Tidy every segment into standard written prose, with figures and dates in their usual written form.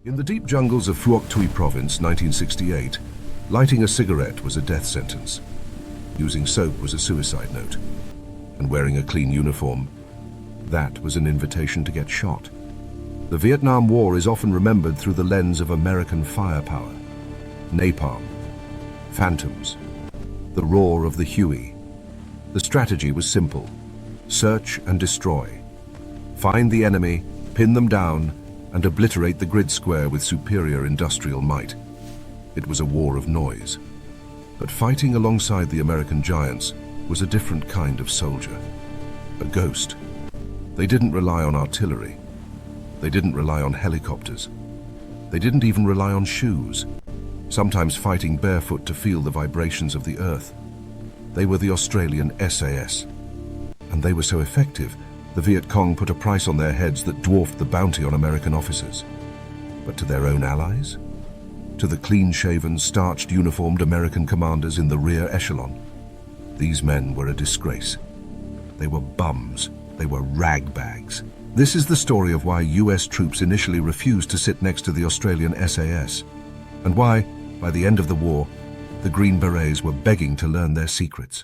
In the deep jungles of Phuoc Tuy province, 1968, lighting a cigarette was a death sentence. Using soap was a suicide note. And wearing a clean uniform, that was an invitation to get shot. The Vietnam War is often remembered through the lens of American firepower. Napalm, phantoms, the roar of the Huey. The strategy was simple: search and destroy. Find the enemy, pin them down, and obliterate the grid square with superior industrial might. It was a war of noise. But fighting alongside the American giants was a different kind of soldier. A ghost. They didn't rely on artillery. They didn't rely on helicopters. They didn't even rely on shoes, sometimes fighting barefoot to feel the vibrations of the earth. They were the Australian SAS. And they were so effective, the Viet Cong put a price on their heads that dwarfed the bounty on American officers. But to their own allies? To the clean-shaven, starched-uniformed American commanders in the rear echelon? These men were a disgrace. They were bums. They were ragbags. This is the story of why US troops initially refused to sit next to the Australian SAS, and why, by the end of the war, the Green Berets were begging to learn their secrets.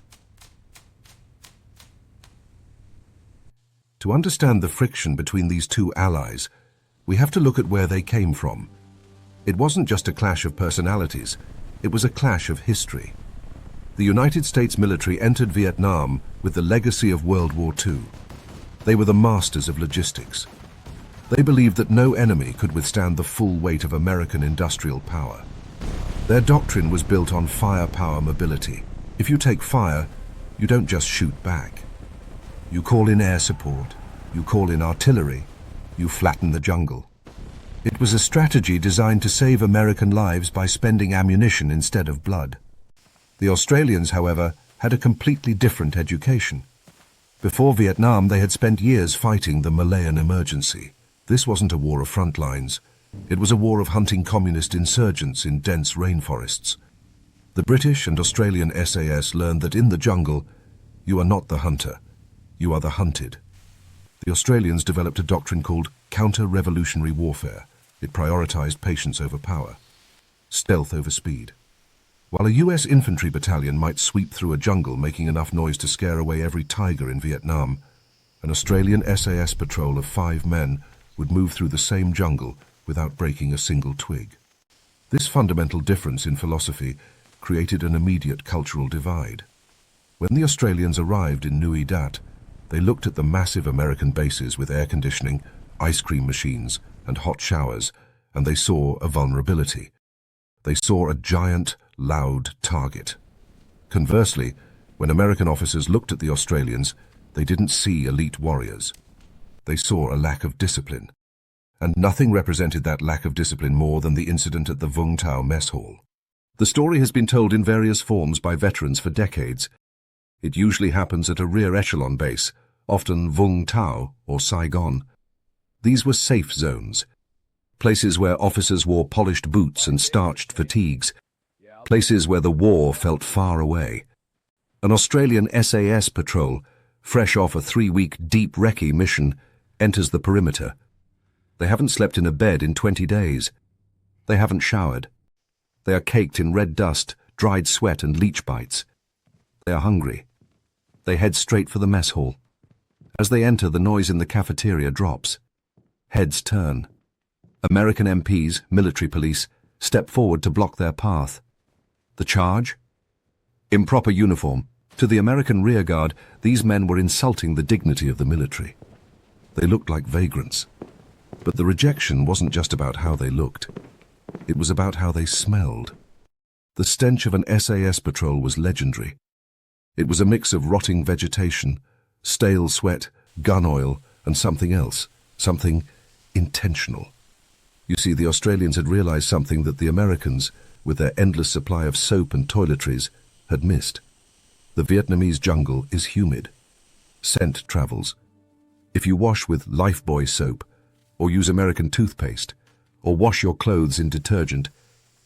To understand the friction between these two allies, we have to look at where they came from. It wasn't just a clash of personalities, it was a clash of history. The United States military entered Vietnam with the legacy of World War II. They were the masters of logistics. They believed that no enemy could withstand the full weight of American industrial power. Their doctrine was built on firepower mobility. If you take fire, you don't just shoot back. You call in air support, you call in artillery, you flatten the jungle. It was a strategy designed to save American lives by spending ammunition instead of blood. The Australians, however, had a completely different education. Before Vietnam, they had spent years fighting the Malayan Emergency. This wasn't a war of front lines. It was a war of hunting communist insurgents in dense rainforests. The British and Australian SAS learned that in the jungle, you are not the hunter, you are the hunted. The Australians developed a doctrine called counter-revolutionary warfare. It prioritized patience over power, stealth over speed. While a US infantry battalion might sweep through a jungle making enough noise to scare away every tiger in Vietnam, an Australian SAS patrol of 5 men would move through the same jungle without breaking a single twig. This fundamental difference in philosophy created an immediate cultural divide. When the Australians arrived in Nui Dat, they looked at the massive American bases with air conditioning, ice cream machines, and hot showers, and they saw a vulnerability. They saw a giant, loud target. Conversely, when American officers looked at the Australians, they didn't see elite warriors. They saw a lack of discipline. And nothing represented that lack of discipline more than the incident at the Vung Tau mess hall. The story has been told in various forms by veterans for decades. It usually happens at a rear echelon base, often Vung Tau or Saigon. These were safe zones, places where officers wore polished boots and starched fatigues, places where the war felt far away. An Australian SAS patrol, fresh off a 3-week deep recce mission, enters the perimeter. They haven't slept in a bed in 20 days. They haven't showered. They are caked in red dust, dried sweat and leech bites. They are hungry. They head straight for the mess hall. As they enter, the noise in the cafeteria drops. Heads turn. American MPs, military police, step forward to block their path. The charge? Improper uniform. To the American rearguard, these men were insulting the dignity of the military. They looked like vagrants. But the rejection wasn't just about how they looked. It was about how they smelled. The stench of an SAS patrol was legendary. It was a mix of rotting vegetation, stale sweat, gun oil, and something else, something intentional. You see, the Australians had realized something that the Americans, with their endless supply of soap and toiletries, had missed. The Vietnamese jungle is humid. Scent travels. If you wash with Lifebuoy soap, or use American toothpaste, or wash your clothes in detergent,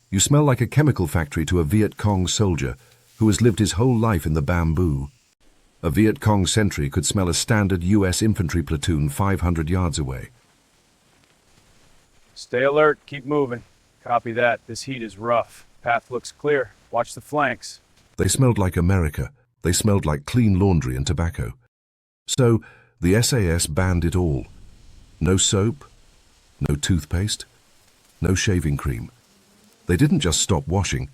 you smell like a chemical factory to a Viet Cong soldier who has lived his whole life in the bamboo. A Viet Cong sentry could smell a standard US infantry platoon 500 yards away. Stay alert, keep moving. Copy that. This heat is rough. Path looks clear. Watch the flanks. They smelled like America. They smelled like clean laundry and tobacco. So, the SAS banned it all. No soap, no toothpaste, no shaving cream. They didn't just stop washing.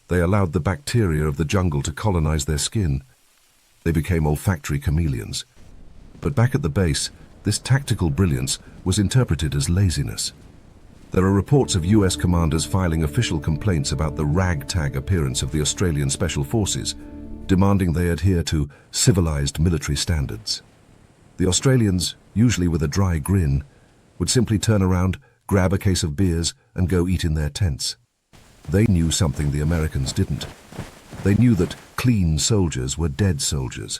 They allowed the bacteria of the jungle to colonize their skin. They became olfactory chameleons. But back at the base, this tactical brilliance was interpreted as laziness. There are reports of US commanders filing official complaints about the ragtag appearance of the Australian Special Forces, demanding they adhere to civilized military standards. The Australians, usually with a dry grin, would simply turn around, grab a case of beers, and go eat in their tents. They knew something the Americans didn't. They knew that clean soldiers were dead soldiers.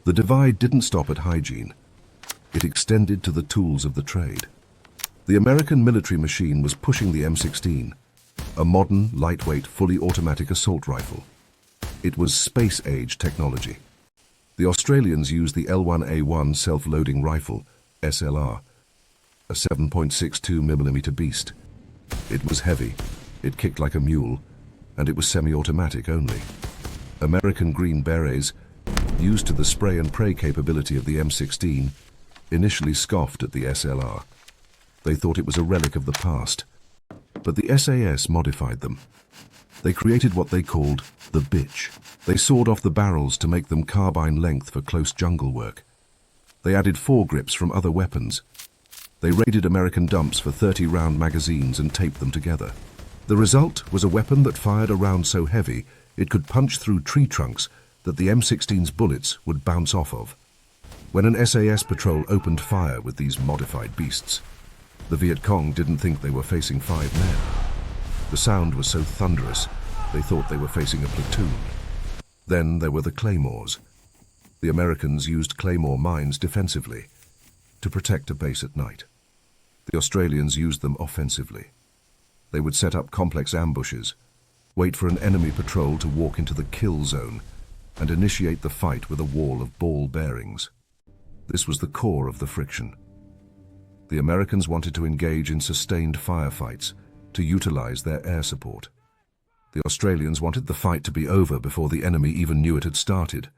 The divide didn't stop at hygiene. It extended to the tools of the trade. The American military machine was pushing the M16, a modern, lightweight, fully automatic assault rifle. It was space-age technology. The Australians used the L1A1 self-loading rifle, SLR, a 7.62mm beast. It was heavy, it kicked like a mule, and it was semi-automatic only. American Green Berets, used to the spray and pray capability of the M16, initially scoffed at the SLR. They thought it was a relic of the past. But the SAS modified them. They created what they called the bitch. They sawed off the barrels to make them carbine length for close jungle work. They added foregrips from other weapons. They raided American dumps for 30-round magazines and taped them together. The result was a weapon that fired a round so heavy it could punch through tree trunks that the M16's bullets would bounce off of. When an SAS patrol opened fire with these modified beasts, the Viet Cong didn't think they were facing 5 men. The sound was so thunderous, they thought they were facing a platoon. Then there were the claymores. The Americans used claymore mines defensively, to protect a base at night. The Australians used them offensively. They would set up complex ambushes, wait for an enemy patrol to walk into the kill zone, and initiate the fight with a wall of ball bearings. This was the core of the friction. The Americans wanted to engage in sustained firefights to utilize their air support. The Australians wanted the fight to be over before the enemy even knew it had started.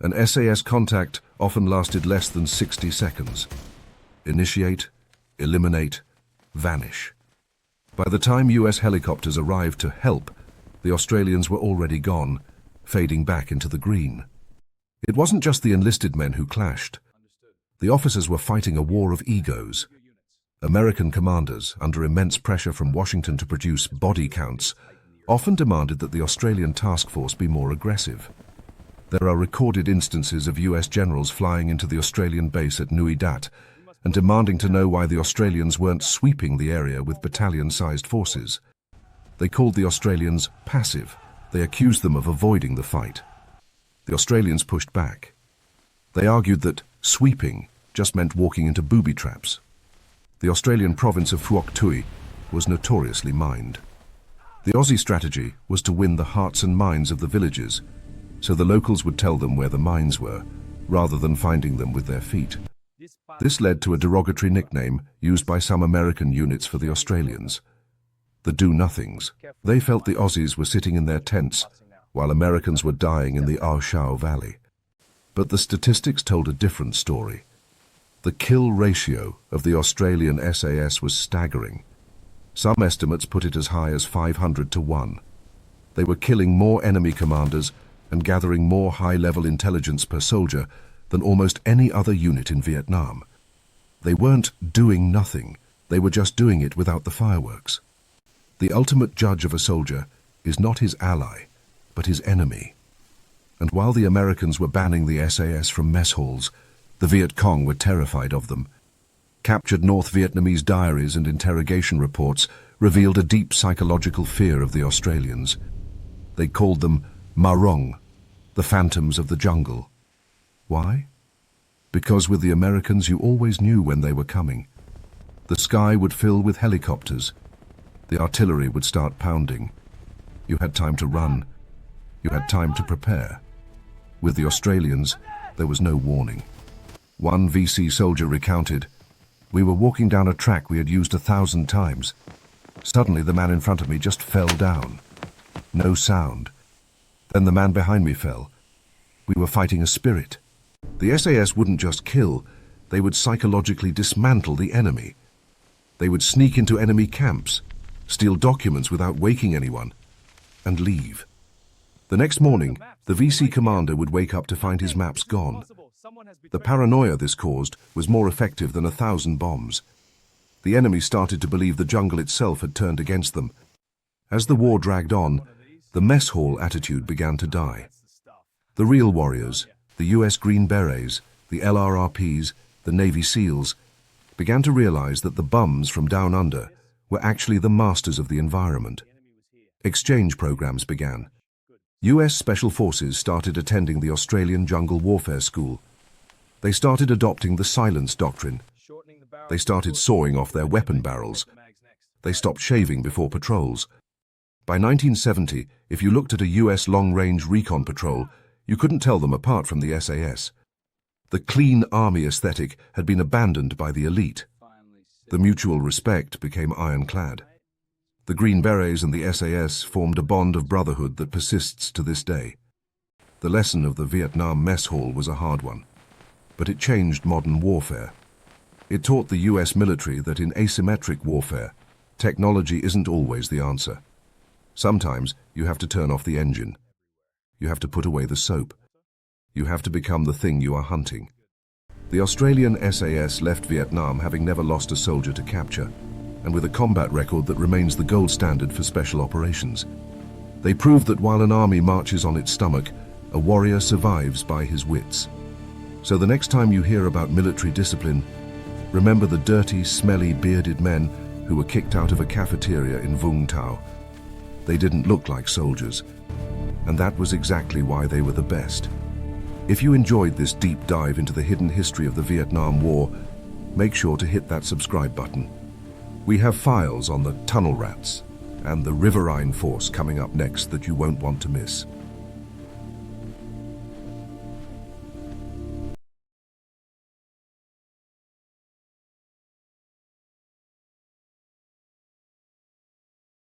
An SAS contact often lasted less than 60 seconds. Initiate, eliminate, vanish. By the time US helicopters arrived to help, the Australians were already gone, fading back into the green. It wasn't just the enlisted men who clashed. The officers were fighting a war of egos. American commanders, under immense pressure from Washington to produce body counts, often demanded that the Australian task force be more aggressive. There are recorded instances of US generals flying into the Australian base at Nui Dat and demanding to know why the Australians weren't sweeping the area with battalion-sized forces. They called the Australians passive. They accused them of avoiding the fight. The Australians pushed back. They argued that sweeping just meant walking into booby traps. The Australian province of Phuoc Tuy was notoriously mined. The Aussie strategy was to win the hearts and minds of the villagers, so the locals would tell them where the mines were, rather than finding them with their feet. This led to a derogatory nickname used by some American units for the Australians, the do-nothings. They felt the Aussies were sitting in their tents, while Americans were dying in the Ao Shao Valley. But the statistics told a different story. The kill ratio of the Australian SAS was staggering. Some estimates put it as high as 500 to 1. They were killing more enemy commanders and gathering more high-level intelligence per soldier than almost any other unit in Vietnam. They weren't doing nothing, they were just doing it without the fireworks. The ultimate judge of a soldier is not his ally, but his enemy. And while the Americans were banning the SAS from mess halls, the Viet Cong were terrified of them. Captured North Vietnamese diaries and interrogation reports revealed a deep psychological fear of the Australians. They called them Marong, the phantoms of the jungle. Why? Because with the Americans you always knew when they were coming. The sky would fill with helicopters. The artillery would start pounding. You had time to run. You had time to prepare. With the Australians, there was no warning. One VC soldier recounted, We were walking down a track we had used 1,000 times. Suddenly, the man in front of me just fell down. No sound. Then the man behind me fell. We were fighting a spirit. The SAS wouldn't just kill, they would psychologically dismantle the enemy. They would sneak into enemy camps, steal documents without waking anyone, and leave. The next morning, the VC commander would wake up to find his maps gone. The paranoia this caused was more effective than 1,000 bombs. The enemy started to believe the jungle itself had turned against them. As the war dragged on, the mess hall attitude began to die. The real warriors, the US Green Berets, the LRRPs, the Navy SEALs, began to realize that the bums from down under were actually the masters of the environment. Exchange programs began. US Special Forces started attending the Australian Jungle Warfare School. They started adopting the silence doctrine. They started sawing off their weapon barrels. They stopped shaving before patrols. By 1970, if you looked at a US long-range recon patrol, you couldn't tell them apart from the SAS. The clean army aesthetic had been abandoned by the elite. The mutual respect became ironclad. The Green Berets and the SAS formed a bond of brotherhood that persists to this day. The lesson of the Vietnam mess hall was a hard one, but it changed modern warfare. It taught the US military that in asymmetric warfare, technology isn't always the answer. Sometimes you have to turn off the engine. You have to put away the soap. You have to become the thing you are hunting. The Australian SAS left Vietnam having never lost a soldier to capture, and with a combat record that remains the gold standard for special operations. They proved that while an army marches on its stomach, a warrior survives by his wits. So the next time you hear about military discipline, remember the dirty, smelly, bearded men who were kicked out of a cafeteria in Vung Tau. They didn't look like soldiers, and that was exactly why they were the best. If you enjoyed this deep dive into the hidden history of the Vietnam War, make sure to hit that subscribe button. We have files on the tunnel rats and the riverine force coming up next that you won't want to miss.